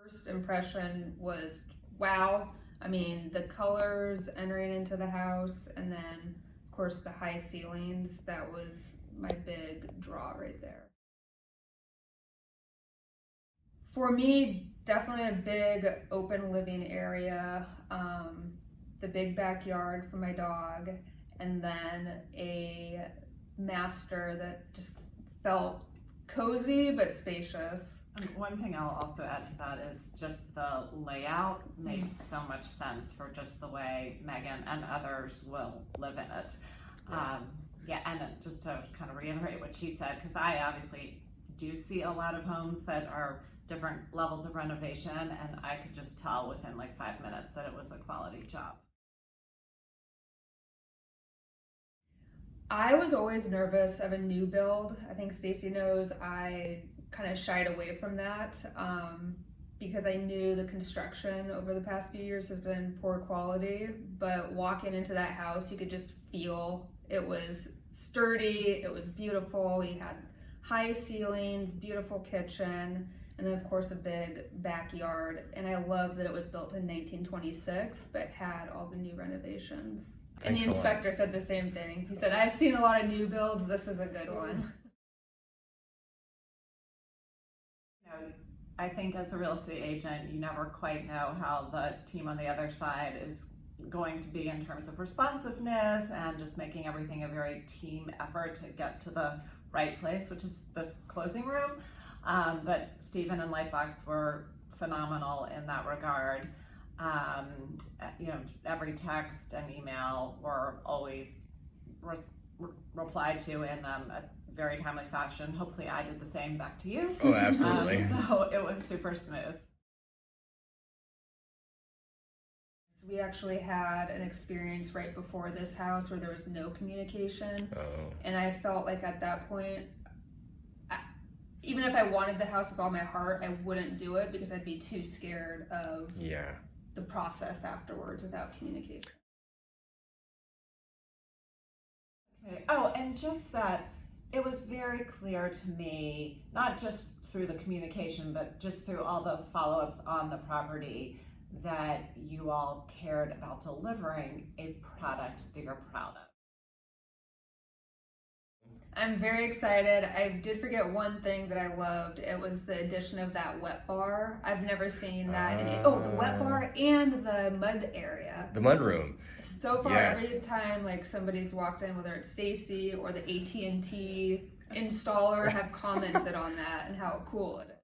First impression was wow. I mean, the colors entering into the house, and then of course the high ceilings, that was my big draw right there. For me, definitely a big open living area, the big backyard for my dog, and then a master that just felt cozy but spacious. And one thing I'll also add to that is just the layout makes so much sense for just the way Megan and others will live in it. Yeah, and just to kind of reiterate what she said, because I obviously do see a lot of homes that are different levels of renovation, and I could just tell within like 5 minutes that it was a quality job. I was always nervous of a new build. I think Stacy knows I kind of shied away from that because I knew the construction over the past few years has been poor quality, but walking into that house, you could just feel it was sturdy, it was beautiful. You had high ceilings, beautiful kitchen, and then of course a big backyard. And I love that it was built in 1926, but had all the new renovations. And the inspector said the same thing. He said, I've seen a lot of new builds, this is a good one. You know, I think as a real estate agent, you never quite know how the team on the other side is going to be in terms of responsiveness and just making everything a very team effort to get to the right place, which is this closing room. But Stephen and Lightbox were phenomenal in that regard. You know, every text and email were always replied to in a very timely fashion. Hopefully I did the same back to you. Oh, absolutely. So it was super smooth. We actually had an experience right before this house where there was no communication. And I felt like at that point, even if I wanted the house with all my heart, I wouldn't do it because I'd be too scared of the process afterwards without communication. Okay. Oh, and just that it was very clear to me, not just through the communication, but just through all the follow-ups on the property, that you all cared about delivering a product that you're proud of. I'm very excited. I did forget one thing that I loved. It was the addition of that wet bar. I've never seen that. The wet bar and the mud area. The mud room. So far, Yes. every time like somebody's walked in, whether it's Stacy or the AT&T installer, have commented on that and how cool it is.